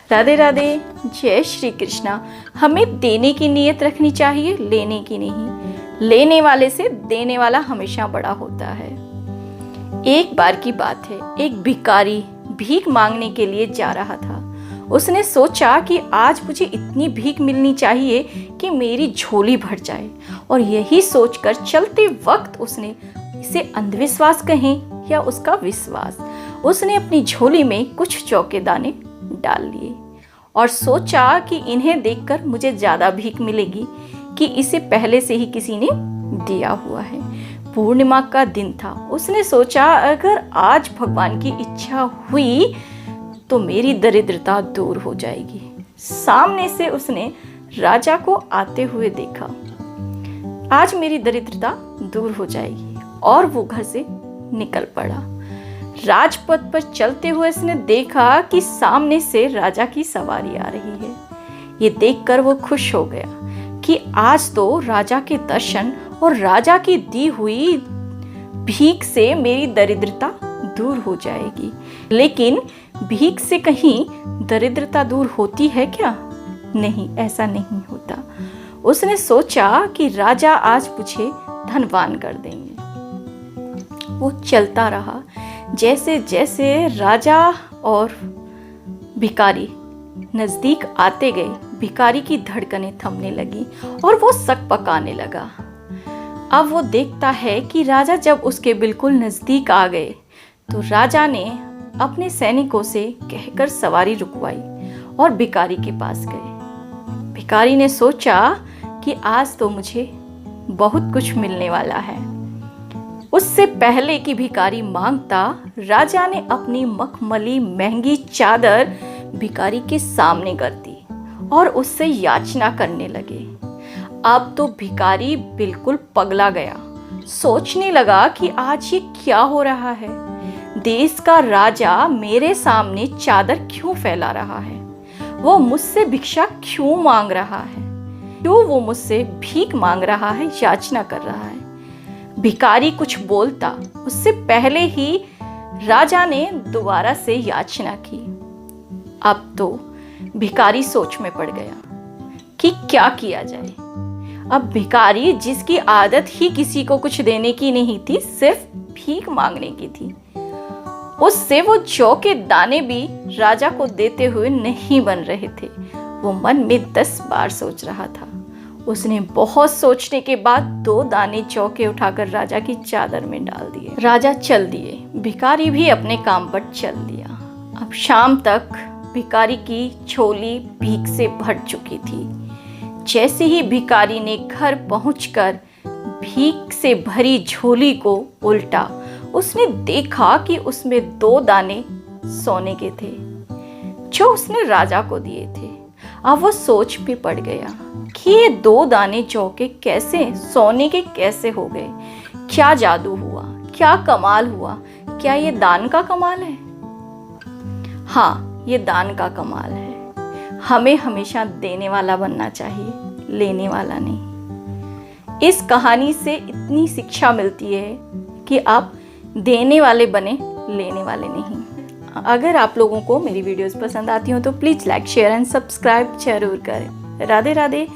राधे राधे, जय श्री कृष्णा। हमें देने की नीयत रखनी चाहिए, लेने की नहीं। लेने वाले से देने वाला हमेशा बड़ा होता है। एक बार की बात है, एक भिखारी भीख मांगने के लिए जा रहा था। उसने सोचा कि आज मुझे इतनी भीख मिलनी चाहिए कि मेरी झोली भर जाए, और यही सोचकर चलते वक्त उसने, इसे अंधविश्वास कहें या उसका विश्वास, उसने अपनी झोली में कुछ चौके दाने डाल लिए और सोचा कि इन्हें देखकर मुझे ज़्यादा भीख मिलेगी कि इसे पहले से ही किसी ने दिया हुआ है। पूर्णिमा का दिन था। उसने सोचा अगर आज भगवान की इच्छा हुई तो मेरी दरिद्रता दूर हो जाएगी। सामने से उसने राजा को आते हुए देखा। आज मेरी दरिद्रता दूर हो जाएगी, और वो घर से निकल पड़ा। राजपथ पर चलते हुए उसने देखा कि सामने से राजा की सवारी आ रही है। ये देखकर वो खुश हो गया कि आज तो राजा के दर्शन और राजा की दी हुई भीख से मेरी दरिद्रता दूर हो जाएगी। लेकिन भीख से कहीं दरिद्रता दूर होती है क्या? नहीं, ऐसा नहीं होता। उसने सोचा कि राजा आज मुझे धनवान कर देंगे। वो चलता रहा। जैसे जैसे राजा और भिखारी नजदीक आते गए, भिखारी की धड़कनें थमने लगी और वो सकपकाने लगा। अब वो देखता है कि राजा जब उसके बिल्कुल नजदीक आ गए तो राजा ने अपने सैनिकों से कहकर सवारी रुकवाई और भिखारी के पास गए। भिखारी ने सोचा कि आज तो मुझे बहुत कुछ मिलने वाला है। उससे पहले कि भिखारी मांगता, राजा ने अपनी मखमली महंगी चादर भिखारी के सामने कर दी और उससे याचना करने लगे। अब तो भिखारी बिल्कुल पगला गया। सोचने लगा कि आज ये क्या हो रहा है? देश का राजा मेरे सामने चादर क्यों फैला रहा है? वो मुझसे भिक्षा क्यों मांग रहा है? क्यों वो मुझसे भीख मांग रहा है, याचना कर रहा है? भिखारी कुछ बोलता उससे पहले ही राजा ने दोबारा से याचना की। अब तो भिखारी सोच में पड़ गया कि क्या किया जाए। अब भिखारी, जिसकी आदत ही किसी को कुछ देने की नहीं थी, सिर्फ भीख मांगने की थी, उससे वो जौ के दाने भी राजा को देते हुए नहीं बन रहे थे। वो मन में 10 बार सोच रहा था। उसने बहुत सोचने के बाद 2 दाने जौ के उठाकर राजा की चादर में डाल दिए। राजा चल दिए। भिखारी भी अपने काम पर चल दिया। अब शाम तक भिखारी की झोली भीख से भर चुकी थी। जैसे ही भिखारी ने घर पहुंचकर भीख से भरी झोली को उल्टा, उसने देखा कि उसमें 2 दाने सोने के थे जो उसने राजा को दिए थे। अब वो सोच में पड़ गया कि ये 2 दाने जौ के कैसे, सोने के कैसे हो गए? क्या जादू हुआ? क्या कमाल हुआ? क्या ये दान का कमाल है? हाँ, ये दान का कमाल है। हमें हमेशा देने वाला बनना चाहिए, लेने वाला नहीं। इस कहानी से इतनी शिक्षा मिलती है कि आप देने वाले बने, लेने वाले नहीं। अगर आप लोगों को मेरी वीडियोस पसंद आती हो तो please like, share and subscribe जरूर करें। राधे राधे,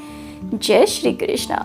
जय श्री कृष्णा।